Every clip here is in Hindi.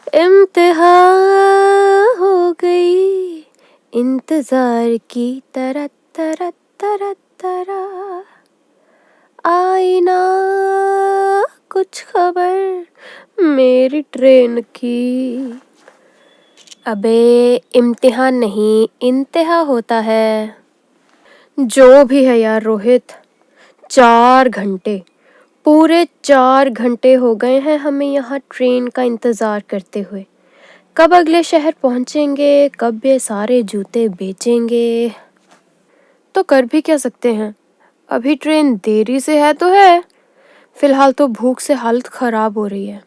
इम्तिहा हो गई इंतजार की तरह तरह तरह तरह, आई ना कुछ खबर मेरी ट्रेन की। अबे इम्तिहान नहीं इंतहा होता है। जो भी है यार रोहित, 4 घंटे, पूरे 4 घंटे हो गए हैं हमें यहाँ ट्रेन का इंतज़ार करते हुए। कब अगले शहर पहुँचेंगे, कब ये सारे जूते बेचेंगे। तो कर भी क्या सकते हैं, अभी ट्रेन देरी से है तो है। फिलहाल तो भूख से हालत ख़राब हो रही है।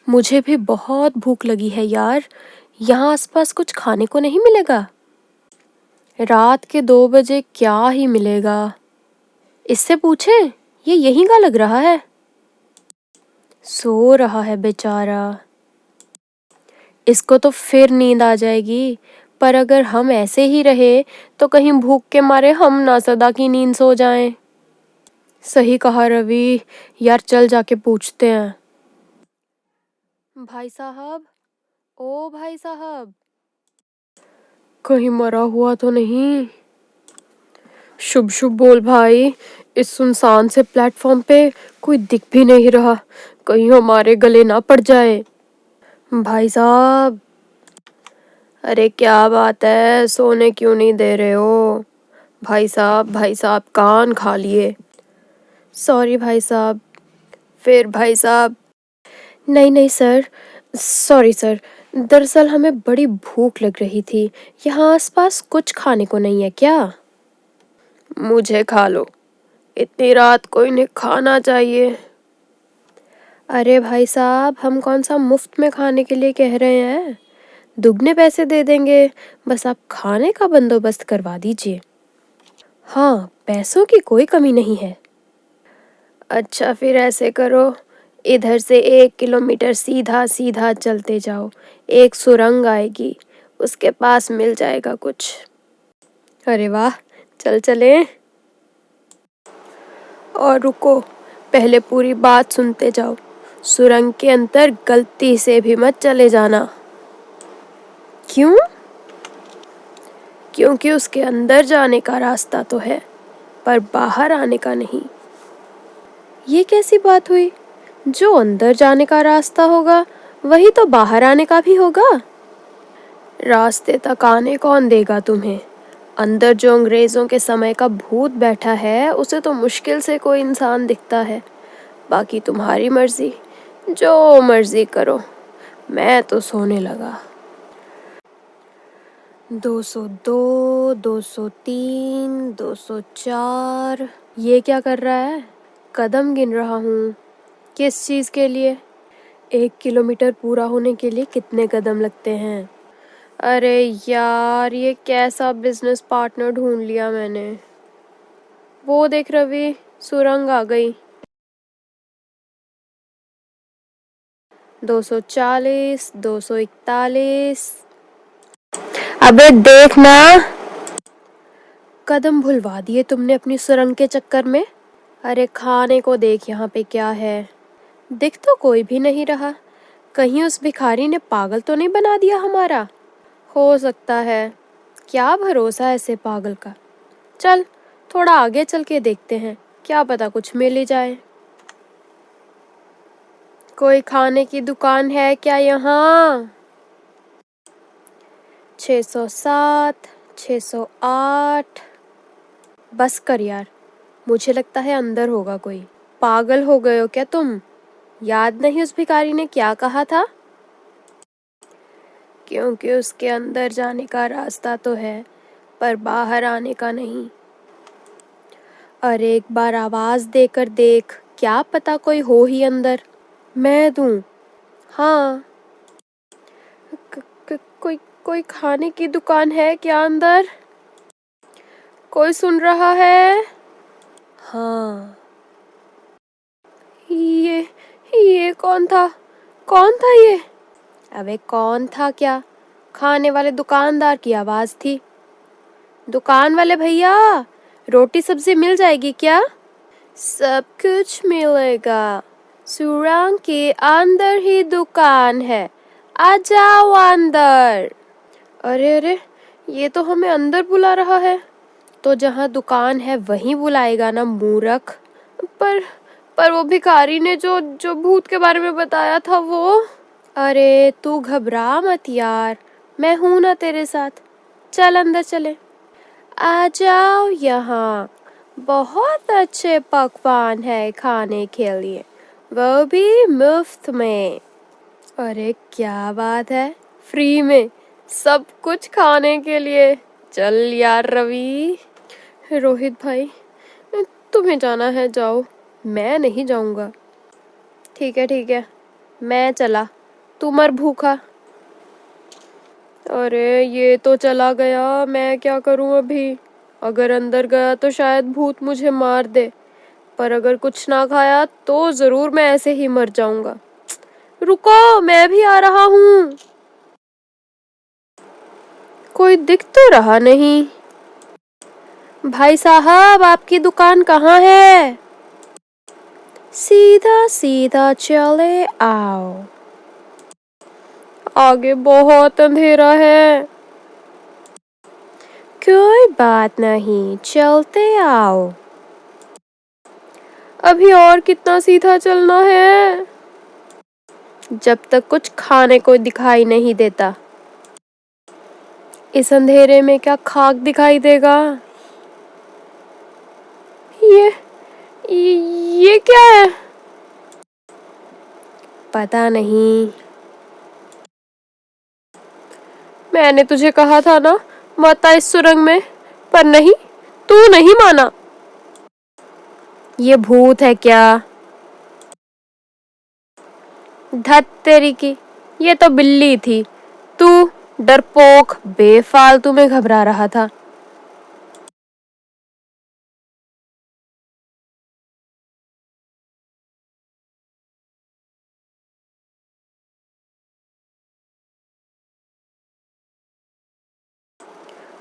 मुझे भी बहुत भूख लगी है यार, यहाँ आसपास कुछ खाने को नहीं मिलेगा? रात के 2 बजे क्या ही मिलेगा। इससे पूछे, ये यहीं का लग रहा है। सो रहा है बेचारा, इसको तो फिर नींद आ जाएगी। पर अगर हम ऐसे ही रहे तो कहीं भूख के मारे हम ना सदा की नींद सो जाएं। सही कहा रवि, यार चल जाके पूछते हैं। भाई साहब, ओ भाई साहब, कहीं मरा हुआ तो नहीं? शुभ शुभ बोल भाई, इस सुनसान से प्लेटफॉर्म पे कोई दिख भी नहीं रहा, कहीं हमारे गले ना पड़ जाए। भाई साहब, अरे क्या बात है, सोने क्यों नहीं दे रहे हो? भाई साहब कान खा लिए। सॉरी भाई साहब। फिर भाई साहब, नहीं नहीं सर, सॉरी सर, दरअसल हमें बड़ी भूख लग रही थी, यहाँ आसपास कुछ खाने को नहीं है क्या? मुझे खा लो, इतनी रात को इन्हें खाना चाहिए। अरे भाई साहब, हम कौन सा मुफ्त में खाने के लिए कह रहे हैं, दुगने पैसे दे देंगे, बस आप खाने का बंदोबस्त करवा दीजिए। हाँ, पैसों की कोई कमी नहीं है। अच्छा फिर ऐसे करो, इधर से 1 किलोमीटर सीधा सीधा चलते जाओ, एक सुरंग आएगी, उसके पास मिल जाएगा कुछ। अरे वाह, चल चले। और रुको, पहले पूरी बात सुनते जाओ, सुरंग के अंदर गलती से भी मत चले जाना। क्यों? क्योंकि उसके अंदर जाने का रास्ता तो है, पर बाहर आने का नहीं। ये कैसी बात हुई? जो अंदर जाने का रास्ता होगा वही तो बाहर आने का भी होगा। रास्ते तक आने कौन देगा तुम्हें? अंदर जो अंग्रेजों के समय का भूत बैठा है उसे तो मुश्किल से कोई इंसान दिखता है। बाकी तुम्हारी मर्जी, जो मर्जी करो, मैं तो सोने लगा। 202, 203, 204, ये क्या कर रहा है? कदम गिन रहा हूँ। किस चीज़ के लिए? 1 किलोमीटर पूरा होने के लिए कितने कदम लगते हैं? अरे यार, ये कैसा बिजनेस पार्टनर ढूंढ लिया मैंने। वो देख रवि, सुरंग आ गई। 240, 241। अबे देखना, कदम भुलवा दिए तुमने अपनी सुरंग के चक्कर में। अरे खाने को देख यहाँ पे क्या है, दिख तो कोई भी नहीं रहा। कहीं उस भिखारी ने पागल तो नहीं बना दिया हमारा? हो सकता है, क्या भरोसा है ऐसे पागल का। चल थोड़ा आगे चल के देखते हैं, क्या पता कुछ मिल ही जाए। कोई खाने की दुकान है क्या यहाँ? 607, 608। बस कर यार, मुझे लगता है अंदर होगा कोई। पागल हो गए हो क्या तुम? याद नहीं उस भिखारी ने क्या कहा था? क्योंकि उसके अंदर जाने का रास्ता तो है, पर बाहर आने का नहीं। अरे एक बार आवाज देकर देख, क्या पता कोई हो ही अंदर। मैं दूं? हाँ। कोई कोई खाने की दुकान है क्या अंदर? कोई सुन रहा है? हाँ। ये कौन था? कौन था ये? अबे कौन था क्या, खाने वाले दुकानदार की आवाज थी। दुकान वाले भैया, रोटी सब्जी मिल जाएगी क्या? सब कुछ मिलेगा, सुरंग के अंदर ही दुकान है, आ जाओ अंदर। अरे अरे, ये तो हमें अंदर बुला रहा है। तो जहाँ दुकान है वहीं बुलाएगा ना मूर्ख। पर पर वो भिखारी ने जो जो भूत के बारे में बताया था वो। अरे तू घबरा मत यार, मैं हूं ना तेरे साथ। चल अंदर चले। आ जाओ यहाँ, बहुत अच्छे पकवान है खाने के लिए, वो भी मुफ्त में। अरे क्या बात है, फ्री में सब कुछ खाने के लिए। चल यार रवि। रोहित भाई, तुम्हें जाना है जाओ, मैं नहीं जाऊंगा। ठीक है, मैं चला, तू मर भूखा। अरे ये तो चला गया, मैं क्या करूं अभी। अगर अंदर गया तो शायद भूत मुझे मार दे, पर अगर कुछ ना खाया तो जरूर मैं ऐसे ही मर जाऊंगा। रुको, मैं भी आ रहा हूँ। कोई दिख तो रहा नहीं। भाई साहब, आपकी दुकान कहाँ है? सीधा सीधा चले आओ, आगे बहुत अंधेरा है। कोई बात नहीं, चलते आओ। अभी और कितना सीधा चलना है? जब तक कुछ खाने को दिखाई नहीं देता। इस अंधेरे में क्या खाक दिखाई देगा? ये ये क्या है? पता नहीं। मैंने तुझे कहा था ना, मत आ इस सुरंग में, पर नहीं, तू नहीं माना। ये भूत है क्या? धत तेरी की, ये तो बिल्ली थी। तू डरपोक बेफालतू में घबरा रहा था।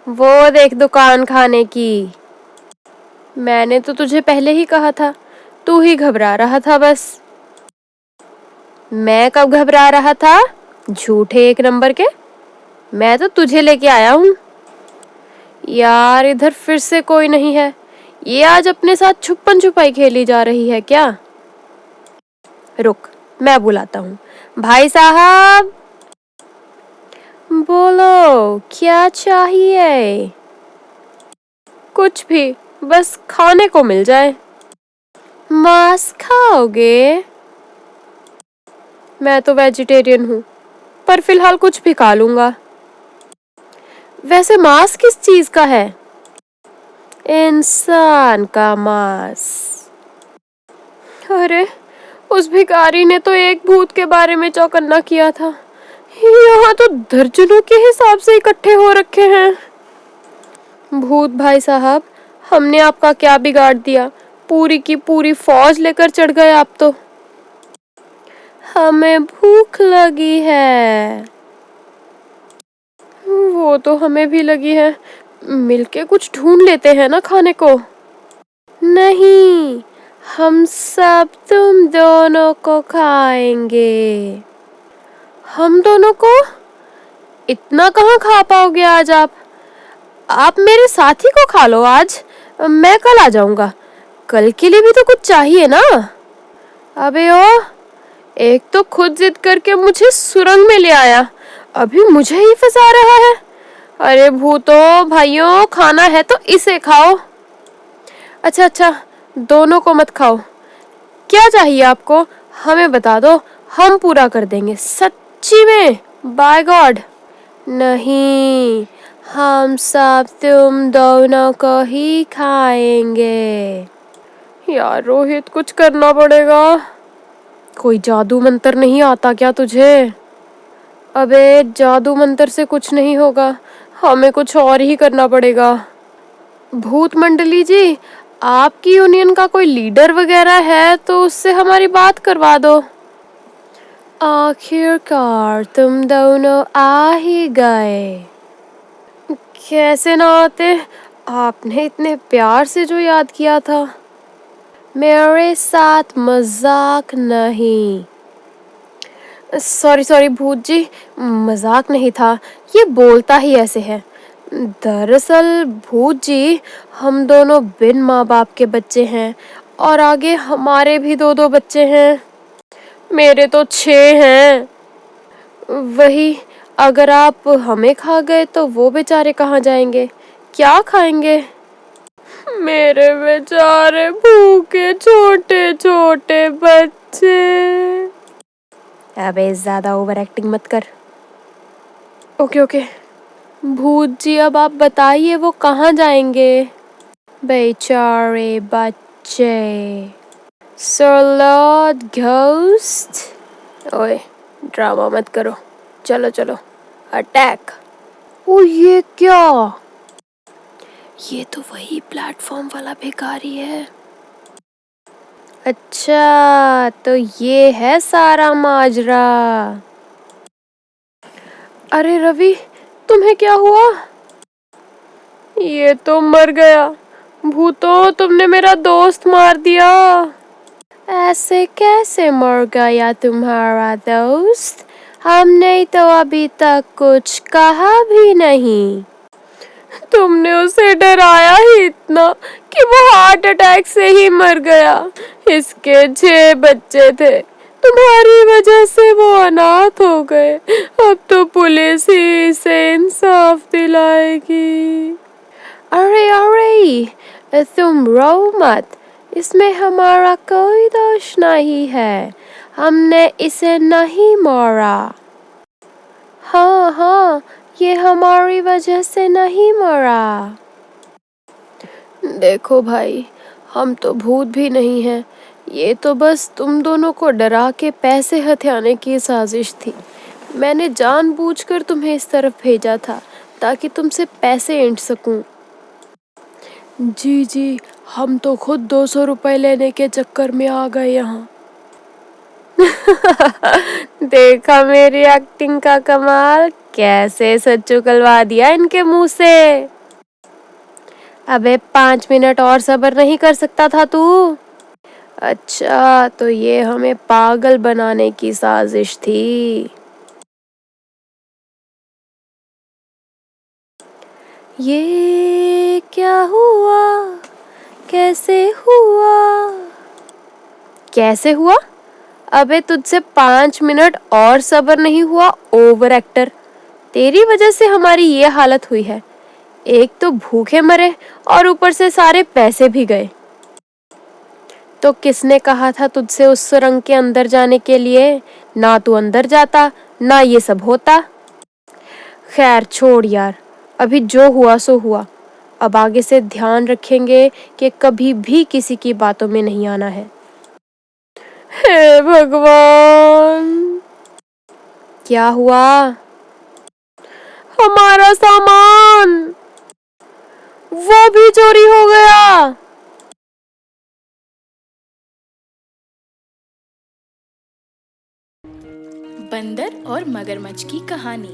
वो देख दुकान खाने की। मैंने तो तुझे पहले ही कहा था, तू ही घबरा रहा था बस। मैं कब घबरा रहा था? झूठे एक नंबर के। मैं तो तुझे लेके आया हूँ। यार इधर फिर से कोई नहीं है। ये आज अपने साथ छुपन छुपाई खेली जा रही है क्या? रुक, मैं बुलाता हूँ। भाई साहब। बोलो, क्या चाहिए? कुछ भी, बस खाने को मिल जाए। मांस खाओगे? मैं तो वेजिटेरियन हूँ, पर फिलहाल कुछ भी खा लूंगा। वैसे मांस किस चीज का है? इंसान का मांस। अरे, उस भिखारी ने तो एक भूत के बारे में चौकन्ना किया था, यहाँ तो दर्जनों के हिसाब से इकट्ठे हो रखे हैं। भूत भाई साहब, हमने आपका क्या बिगाड़ दिया? पूरी की पूरी फौज लेकर चढ़ गए आप तो। हमें भूख लगी है। वो तो हमें भी लगी है, मिलके कुछ ढूंढ लेते हैं ना खाने को। नहीं, हम सब तुम दोनों को खाएंगे। हम दोनों को? इतना कहाँ खा पाओगे आज आप मेरे साथी को खा लो आज, मैं कल आ जाऊंगा। कल के लिए भी तो कुछ चाहिए ना। अबे ओ, एक तो खुद जिद करके मुझे सुरंग में ले आया, अभी मुझे ही फंसा रहा है। अरे भूतों भाइयों, खाना है तो इसे खाओ। अच्छा अच्छा, दोनों को मत खाओ। क्या चाहिए आपको, हमें बता दो, हम पूरा कर देंगे सच्ची में, बाय गॉड। नहीं, हम सब तुम दोनों को ही खाएंगे। यार रोहित, कुछ करना पड़ेगा। कोई जादू मंत्र नहीं आता क्या तुझे? अबे जादू मंत्र से कुछ नहीं होगा, हमें कुछ और ही करना पड़ेगा। भूत मंडली जी, आपकी यूनियन का कोई लीडर वगैरह है तो उससे हमारी बात करवा दो। आखिरकार तुम दोनों आ ही गए। कैसे ना आते, आपने इतने प्यार से जो याद किया था। मेरे साथ मजाक नहीं। सॉरी सॉरी भूत जी, मजाक नहीं था। ये बोलता ही ऐसे है। दरअसल भूत जी, हम दोनों बिन माँ बाप के बच्चे हैं और आगे हमारे भी दो दो बच्चे हैं। मेरे तो 6 हैं। वही, अगर आप हमें खा गए तो वो बेचारे कहाँ जाएंगे, क्या खाएंगे? मेरे बेचारे भूखे छोटे छोटे बच्चे। अबे ज्यादा ओवर एक्टिंग मत कर। Okay okay. भूत जी अब आप बताइए वो कहाँ जाएंगे? बेचारे बच्चे। सरलॉट घोस्ट। ओए, ड्रामा मत करो। चलो चलो, अटैक। ओ ये क्या? ये तो वही प्लेटफॉर्म वाला भिखारी है। अच्छा, तो ये है सारा माजरा। अरे रवि, तुम्हें क्या हुआ? ये तो मर गया। भूतो, तुमने मेरा दोस्त मार दिया। ऐसे कैसे मर गया तुम्हारा दोस्त? हमने तो अभी तक कुछ कहा भी नहीं। तुमने उसे डराया ही इतना कि वो हार्ट अटैक से ही मर गया। इसके 6 बच्चे थे, तुम्हारी वजह से वो अनाथ हो गए। अब तो पुलिस ही इसे इंसाफ दिलाएगी। अरे अरे, तुम रो मत, इसमें हमारा कोई दोष नहीं है। हमने इसे नहीं मारा। हाँ हाँ, ये हमारी वजह से नहीं मरा। देखो भाई, हम तो भूत भी नहीं हैं। ये तो बस तुम दोनों को डरा के पैसे हथियाने की साजिश थी। मैंने जानबूझकर तुम्हें इस तरफ भेजा था ताकि तुमसे पैसे ऐंठ सकूं। जी जी, हम तो खुद 200 रुपए लेने के चक्कर में आ गए यहाँ। देखा मेरी एक्टिंग का कमाल, कैसे सच उगलवा दिया इनके मुंह से। अबे 5 मिनट और सब्र नहीं कर सकता था तू? अच्छा, तो ये हमें पागल बनाने की साजिश थी। ये क्या हुआ? कैसे हुआ? कैसे हुआ? अबे तुझसे 5 मिनट और सब्र नहीं हुआ, ओवर एक्टर। तेरी वजह से हमारी ये हालत हुई है। एक तो भूखे मरे और ऊपर से सारे पैसे भी गए। तो किसने कहा था तुझसे उस सुरंग के अंदर जाने के लिए? ना तू अंदर जाता, ना ये सब होता। खैर छोड़ यार, अभी जो हुआ सो हुआ। अब आगे से ध्यान रखेंगे कि कभी भी किसी की बातों में नहीं आना है। हे भगवान! क्या हुआ? हमारा सामान वो भी चोरी हो गया। बंदर और मगरमच्छ की कहानी।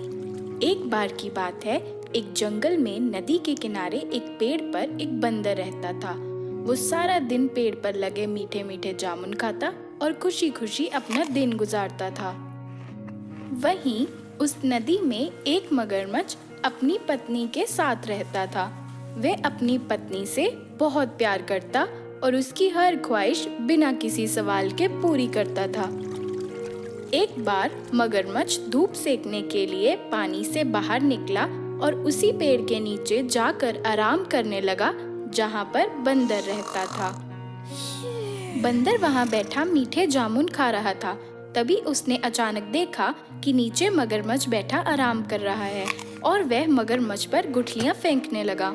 एक बार की बात है, एक जंगल में नदी के किनारे एक पेड़ पर एक बंदर रहता था। वो सारा दिन पेड़ पर लगे मीठे मीठे जामुन खाता और खुशी खुशी अपना दिन गुजारता था। वहीं उस नदी में एक मगरमच्छ अपनी पत्नी के साथ रहता था। वह अपनी पत्नी से बहुत प्यार करता और उसकी हर ख्वाहिश बिना किसी सवाल के पूरी करता था। एक बार मगरमच्छ धूप सेकने के लिए पानी से बाहर निकला और उसी पेड़ के नीचे जाकर आराम करने लगा जहाँ पर बंदर रहता था। बंदर वहाँ बैठा मीठे जामुन खा रहा था। तभी उसने अचानक देखा कि नीचे मगरमच्छ बैठा आराम कर रहा है और वह मगरमच्छ पर गुठलियाँ फेंकने लगा।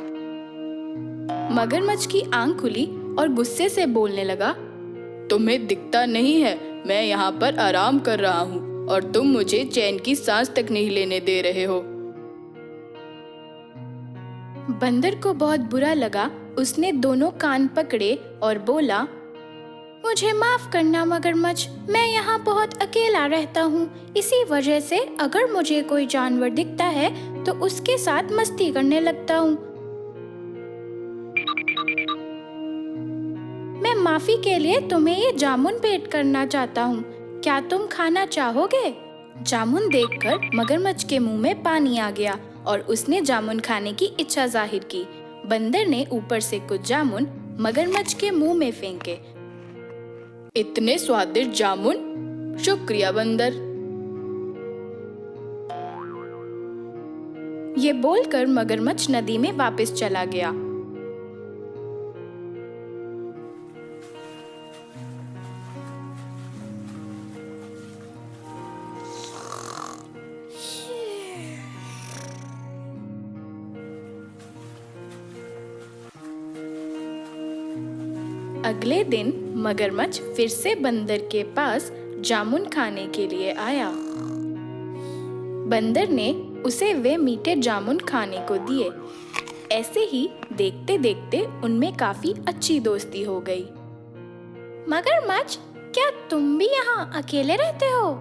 मगरमच्छ की आंख खुली और गुस्से से बोलने लगा, तुम्हें दिखता नहीं है, मैं यहाँ पर आराम कर रहा हूँ और तुम मुझे चैन की सांस तक नहीं लेने दे रहे हो। बंदर को बहुत बुरा लगा। उसने दोनों कान पकड़े और बोला, मुझे माफ करना मगरमच्छ, मैं यहाँ बहुत अकेला रहता हूँ। इसी वजह से अगर मुझे कोई जानवर दिखता है तो उसके साथ मस्ती करने लगता हूँ। मैं माफी के लिए तुम्हें ये जामुन भेंट करना चाहता हूँ। क्या तुम खाना चाहोगे? जामुन देखकर मगरमच्छ के मुंह में पानी आ गया और उसने जामुन खाने की इच्छा जाहिर की। बंदर ने ऊपर से कुछ जामुन मगरमच्छ के मुंह में फेंके। इतने स्वादिष्ट जामुन, शुक्रिया बंदर। ये बोलकर मगरमच्छ नदी में वापस चला गया। अगले दिन मगरमच्छ फिर से बंदर के पास जामुन खाने के लिए आया। बंदर ने उसे वे मीठे जामुन खाने को दिए। ऐसे ही देखते देखते उनमें काफी अच्छी दोस्ती हो गई। मगरमच्छ, क्या तुम भी यहाँ अकेले रहते हो?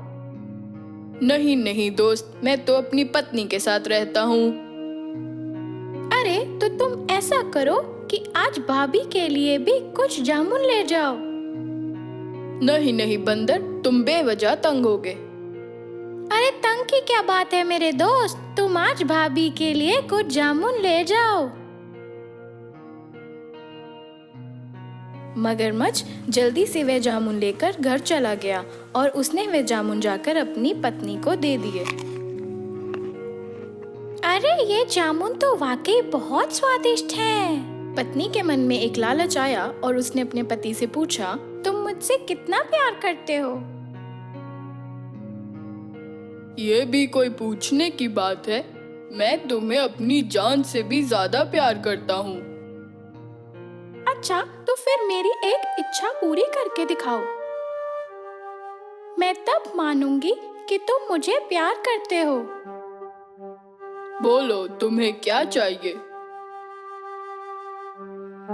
नहीं नहीं दोस्त, मैं तो अपनी पत्नी के साथ रहता हूँ। अरे तो तुम ऐसा करो कि आज भाभी के लिए भी कुछ जामुन ले जाओ। नहीं नहीं बंदर, तुम बेवजह तंग होगे। अरे तंग की क्या बात है मेरे दोस्त, तुम आज भाभी के लिए कुछ जामुन ले जाओ। मगरमच्छ जल्दी से वे जामुन लेकर घर चला गया और उसने वे जामुन जाकर अपनी पत्नी को दे दिए। अरे ये जामुन तो वाकई बहुत स्वादिष्ट हैं। पत्नी के मन में एक लालच आया और उसने अपने पति से पूछा, तुम मुझसे कितना प्यार करते हो? ये भी कोई पूछने की बात है? मैं तुम्हें अपनी जान से भी ज्यादा प्यार करता हूँ। अच्छा, तो फिर मेरी एक इच्छा पूरी करके दिखाओ। मैं तब मानूंगी कि तुम मुझे प्यार करते हो। बोलो, तुम्हें क्या चाहिए?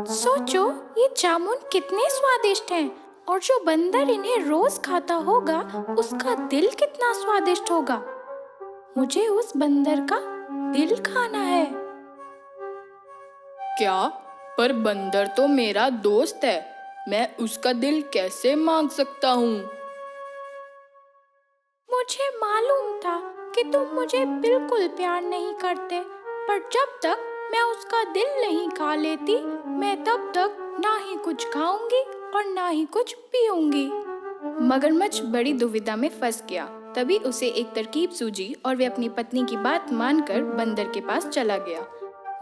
सोचो, ये जामुन कितने स्वादिष्ट हैं और जो बंदर इन्हें रोज खाता होगा उसका दिल कितना स्वादिष्ट होगा। मुझे उस बंदर का दिल खाना है। क्या? पर बंदर तो मेरा दोस्त है, मैं उसका दिल कैसे मांग सकता हूँ? मुझे मालूम था कि तुम मुझे बिल्कुल प्यार नहीं करते, पर जब तक मैं उसका दिल नहीं खा लेती, मैं तब तक ना ही कुछ खाऊंगी और ना ही कुछ पीऊंगी। मगरमच्छ बड़ी दुविधा में फंस गया। तभी उसे एक तरकीब सूझी और वे अपनी पत्नी की बात मानकर बंदर के पास चला गया।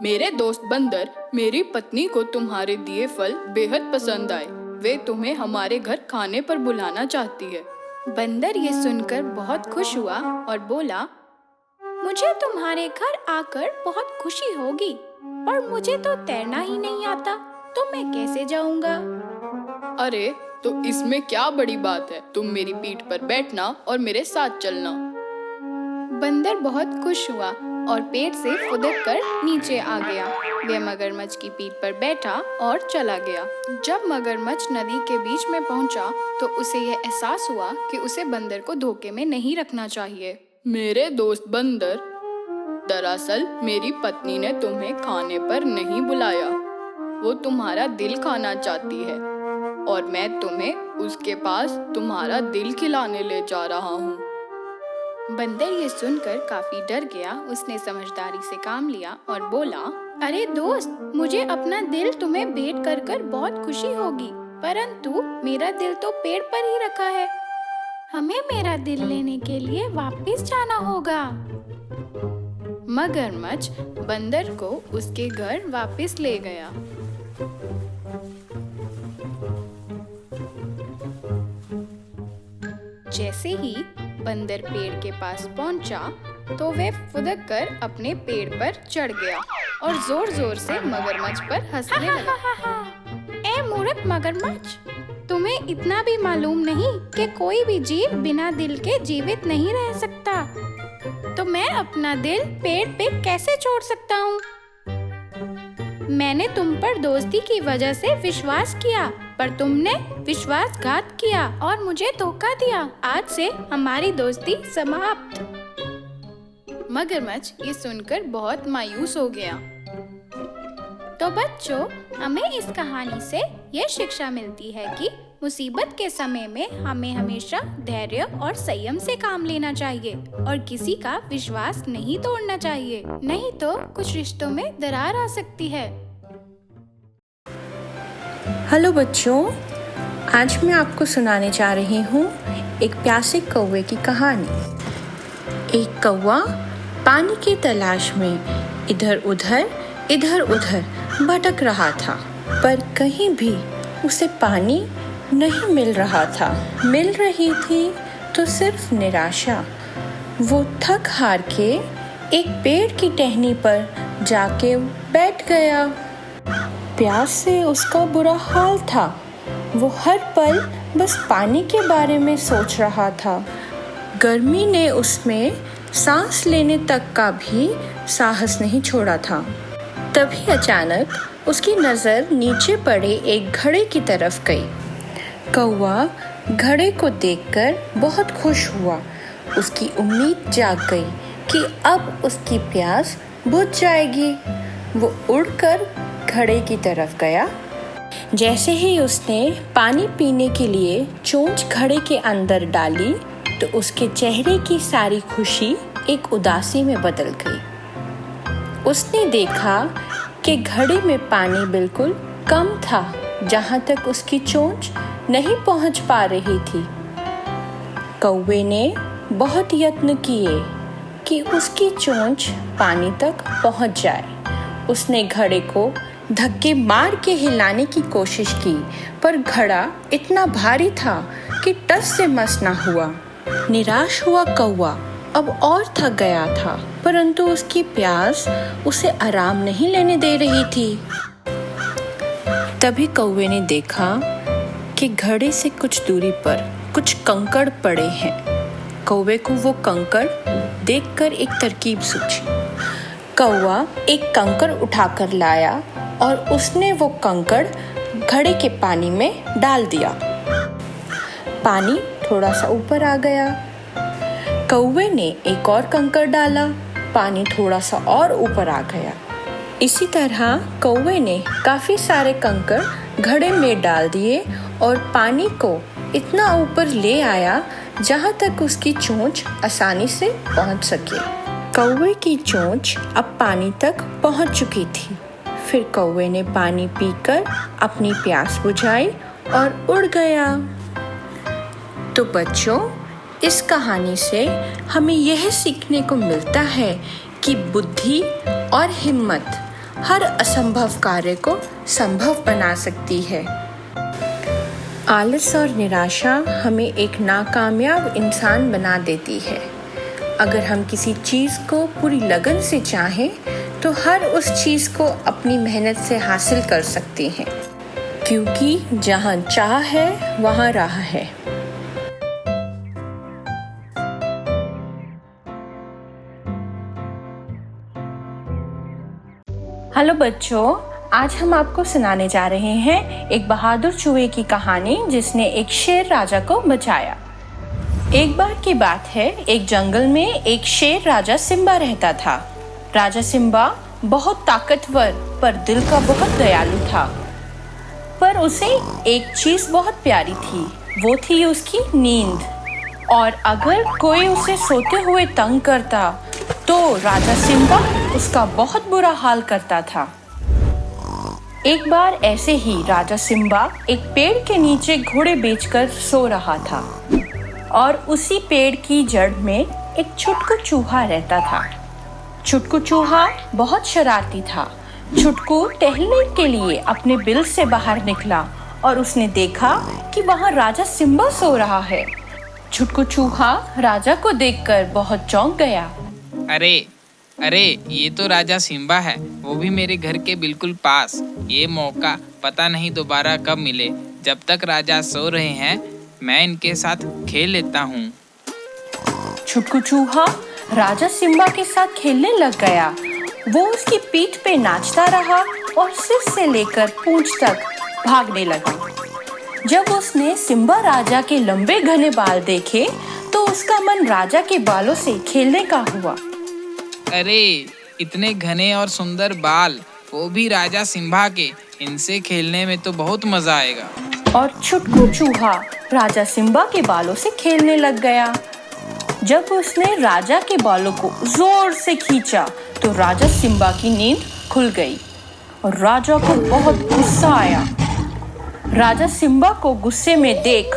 मेरे दोस्त बंदर, मेरी पत्नी को तुम्हारे दिए फल बेहद पसंद आए। वे तुम्हें हमारे घर खाने पर बुलाना चाहती है। बंदर ये सुनकर बहुत खुश हुआ और बोला, मुझे तुम्हारे घर आकर बहुत खुशी होगी, पर मुझे तो तैरना ही नहीं आता, तो मैं कैसे जाऊंगा? अरे तो इसमें क्या बड़ी बात है, तुम मेरी पीठ पर बैठना और मेरे साथ चलना। बंदर बहुत खुश हुआ और पेड़ से फुदक कर नीचे आ गया। वह मगरमच्छ की पीठ पर बैठा और चला गया। जब मगरमच्छ नदी के बीच में पहुंचा तो उसे यह एहसास हुआ कि उसे बंदर को धोखे में नहीं रखना चाहिए। मेरे दोस्त बंदर, दरअसल मेरी पत्नी ने तुम्हें खाने पर नहीं बुलाया, वो तुम्हारा दिल खाना चाहती है और मैं तुम्हें उसके पास तुम्हारा दिल खिलाने ले जा रहा हूँ। बंदर ये सुनकर काफी डर गया। उसने समझदारी से काम लिया और बोला, अरे दोस्त, मुझे अपना दिल तुम्हें भेंट कर कर बहुत खुशी होगी, परंतु मेरा दिल तो पेड़ पर ही रखा है। हमें मेरा दिल लेने के लिए वापस जाना होगा। मगरमच्छ बंदर को उसके घर वापस ले गया। जैसे ही बंदर पेड़ के पास पहुंचा तो वह फुदक कर अपने पेड़ पर चढ़ गया और जोर जोर से मगरमच्छ पर हंसने लगा। ए मूर्ख मगरमच्छ, तुम्हें इतना भी मालूम नहीं कि कोई भी जीव बिना दिल के जीवित नहीं रह सकता, तो मैं अपना दिल पेड़ पे कैसे छोड़ सकता हूँ? मैंने तुम पर दोस्ती की वजह से विश्वास किया, पर तुमने विश्वासघात किया और मुझे धोखा दिया। आज से हमारी दोस्ती समाप्त। मगरमच्छ ये सुनकर बहुत मायूस हो गया। तो बच्चों, हमें इस कहानी से यह शिक्षा मिलती है कि मुसीबत के समय में हमें हमेशा धैर्य और संयम से काम लेना चाहिए और किसी का विश्वास नहीं तोड़ना चाहिए, नहीं तो कुछ रिश्तों में दरार आ सकती है। हेलो बच्चों, आज मैं आपको सुनाने जा रही हूँ एक प्यासे कौवे की कहानी। एक कौवा पानी की तलाश में इधर उधर भटक रहा था, पर कहीं भी उसे पानी नहीं मिल रहा था। मिल रही थी तो सिर्फ निराशा। वो थक हार के एक पेड़ की टहनी पर जाके बैठ गया। प्यास से उसका बुरा हाल था। वो हर पल बस पानी के बारे में सोच रहा था। गर्मी ने उसमें सांस लेने तक का भी साहस नहीं छोड़ा था। तभी अचानक उसकी नज़र नीचे पड़े एक घड़े की तरफ गई। कौवा घड़े को देखकर बहुत खुश हुआ। उसकी उम्मीद जाग गई कि अब उसकी प्यास बुझ जाएगी। वो उड़कर घड़े की तरफ गया। जैसे ही उसने पानी पीने के लिए चोंच घड़े के अंदर डाली तो उसके चेहरे की सारी खुशी एक उदासी में बदल गई। उसने देखा कि घड़े में पानी बिल्कुल कम था, जहाँ तक उसकी चोंच नहीं पहुँच पा रही थी। कौवे ने बहुत यत्न किए कि उसकी चोंच पानी तक पहुँच जाए। उसने घड़े को धक्के मार के हिलाने की कोशिश की, पर घड़ा इतना भारी था कि टस से मस ना हुआ। निराश हुआ कौवा अब और थक गया था, परंतु उसकी प्यास उसे आराम नहीं लेने दे रही थी। तभी कौवे ने देखा कि घड़े से कुछ दूरी पर कुछ कंकड़ पड़े हैं। कौवे को वो कंकड़ देखकर एक तरकीब सूझी। कौवा एक कंकड़ उठाकर लाया और उसने वो कंकड़ घड़े के पानी में डाल दिया। पानी थोड़ा सा ऊपर आ गया। कौवे ने एक और कंकड़ डाला, पानी थोड़ा सा और ऊपर आ गया। इसी तरह कौवे ने काफी सारे कंकड़ घड़े में डाल दिए और पानी को इतना ऊपर ले आया जहाँ तक उसकी चोंच आसानी से पहुँच सके। कौवे की चोंच अब पानी तक पहुँच चुकी थी। फिर कौवे ने पानी पीकर अपनी प्यास बुझाई और उड़ गया। तो बच्चों, इस कहानी से हमें यह सीखने को मिलता है कि बुद्धि और हिम्मत हर असंभव कार्य को संभव बना सकती है। आलस और निराशा हमें एक नाकामयाब इंसान बना देती है। अगर हम किसी चीज़ को पूरी लगन से चाहें तो हर उस चीज़ को अपनी मेहनत से हासिल कर सकते हैं, क्योंकि जहाँ चाह है वहाँ राह है। हेलो बच्चों, आज हम आपको सुनाने जा रहे हैं एक बहादुर चूहे की कहानी जिसने एक शेर राजा को बचाया। एक बार की बात है, एक जंगल में एक शेर राजा सिम्बा रहता था। राजा सिम्बा बहुत ताकतवर पर दिल का बहुत दयालु था। पर उसे एक चीज बहुत प्यारी थी, वो थी उसकी नींद। और अगर कोई उसे सोते हुए तंग करता तो राजा सिम्बा उसका बहुत बुरा हाल करता था। एक बार ऐसे ही राजा सिम्बा एक पेड़ के नीचे घोड़े बेचकर सो रहा था और उसी पेड़ की जड़ में एक छुटकू चूहा रहता था। छुटकू चूहा बहुत शरारती था। छुटकू टहलने के लिए अपने बिल से बाहर निकला और उसने देखा कि वहाँ राजा सिम्बा सो रहा है। छुटकू चूहा राजा को देखकर बहुत चौंक गया। अरे ये तो राजा सिम्बा है, वो भी मेरे घर के बिल्कुल पास। ये मौका पता नहीं दोबारा कब मिले। जब तक राजा सो रहे हैं मैं इनके साथ खेल लेता हूँ। छुटकू चूहा राजा सिम्बा के साथ खेलने लग गया। वो उसकी पीठ पे नाचता रहा और सिर से लेकर पूंछ तक भागने लगा। जब उसने सिम्बा राजा के लंबे घने बाल देखे तो उसका मन राजा के बालों से खेलने का हुआ। अरे इतने घने और सुंदर बाल, वो भी राजा सिम्बा के। इनसे खेलने में तो बहुत मजा आएगा। और छुटकू चूहा राजा सिम्बा के बालों से खेलने लग गया। जब उसने राजा के बालों को जोर से खींचा तो राजा सिम्बा की नींद खुल गई और राजा को बहुत गुस्सा आया। राजा सिम्बा को गुस्से में देख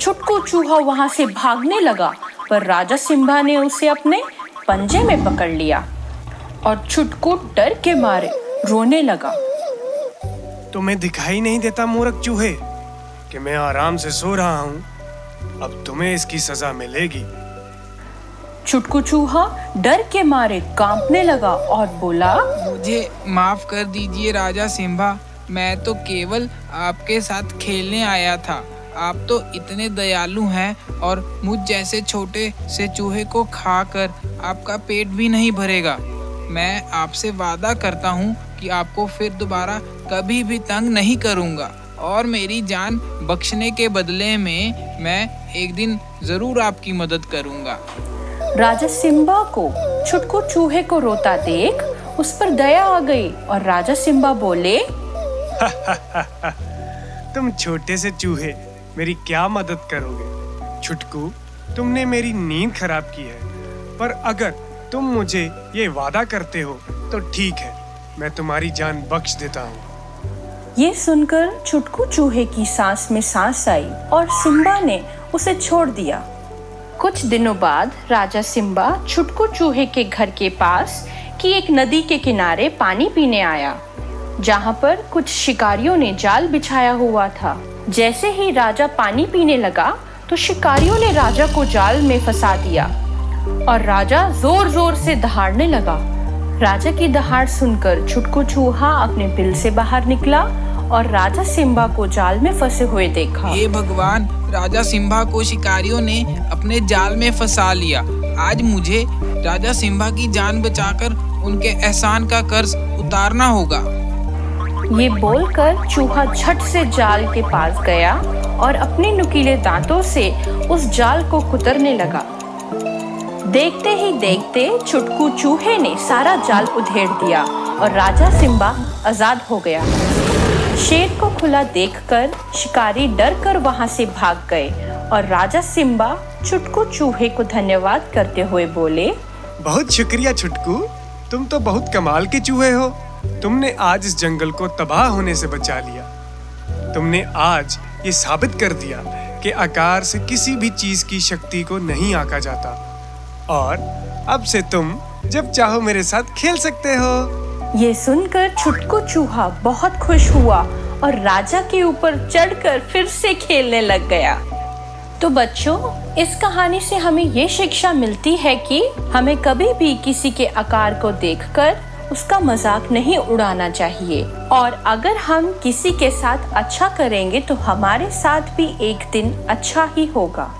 छुटकू चूहा वहां से भागने लगा, पर राजा सिम्बा ने उसे अपने पंजे में पकड़ लिया और छुटकू डर के मारे रोने लगा। तुम्हें दिखाई नहीं देता मूर्ख चूहे कि मैं आराम से सो रहा हूँ? अब तुम्हें इसकी सजा मिलेगी। छुटकू चूहा डर के मारे कांपने लगा और बोला, मुझे माफ कर दीजिए राजा सिम्बा, मैं तो केवल आपके साथ खेलने आया था। आप तो इतने दयालु हैं और मुझ जैसे छोटे से चूहे को खाकर आपका पेट भी नहीं भरेगा। मैं आपसे वादा करता हूँ कि आपको फिर दोबारा कभी भी तंग नहीं करूँगा और मेरी जान बख्शने के बदले में मैं एक दिन जरूर आपकी मदद करूँगा। राजा सिम्बा को छुटकू चूहे को रोता देख उस पर दया आ गई और राजा सिम्बा बोले, तुम छोटे से चूहे मेरी क्या मदद करोगे? छुटकू, तुमने मेरी नींद खराब की है, पर अगर तुम मुझे ये वादा करते हो तो ठीक है, मैं तुम्हारी जान बख्श देता हूँ। ये सुनकर छुटकू चूहे की सांस में सांस आई और सिम्बा ने उसे छोड़ दिया। कुछ दिनों बाद राजा सिम्बा छुटकू चूहे के घर के पास की एक नदी के किनारे पानी पीने आया, जहाँ पर कुछ शिकारियों ने जाल बिछाया हुआ था। जैसे ही राजा पानी पीने लगा तो शिकारियों ने राजा को जाल में फंसा दिया और राजा जोर जोर से दहाड़ने लगा। राजा की दहाड़ सुनकर छुटकू चूहा अपने बिल से बाहर निकला और राजा सिम्बा को जाल में फंसे हुए देखा। हे भगवान, राजा सिम्बा को शिकारियों ने अपने जाल में फंसा लिया। आज मुझे राजा सिम्बा की जान बचाकर उनके एहसान का कर्ज उतारना होगा। ये बोलकर चूहा झट से जाल के पास गया और अपने नुकीले दांतों से उस जाल को कुतरने लगा। देखते ही देखते छुटकू चूहे ने सारा जाल उधेड़ दिया और राजा सिम्बा आजाद हो गया। शेर को खुला देखकर शिकारी डर कर वहां से भाग गए और राजा सिम्बा छुटकू चूहे को धन्यवाद करते हुए बोले, बहुत शुक्रिया छुटकू, तुम तो बहुत कमाल के चूहे हो। तुमने आज इस जंगल को तबाह होने से बचा लिया। तुमने आज ये साबित कर दिया कि आकार से किसी भी चीज की शक्ति को नहीं आंका जाता और अब से तुम जब चाहो मेरे साथ खेल सकते हो। ये सुनकर छुटकू चूहा बहुत खुश हुआ और राजा के ऊपर चढ़कर फिर से खेलने लग गया। तो बच्चों, इस कहानी से हमें ये शिक्षा मिलती है कि हमें कभी भी किसी के आकार को देखकर उसका मजाक नहीं उड़ाना चाहिए और अगर हम किसी के साथ अच्छा करेंगे तो हमारे साथ भी एक दिन अच्छा ही होगा।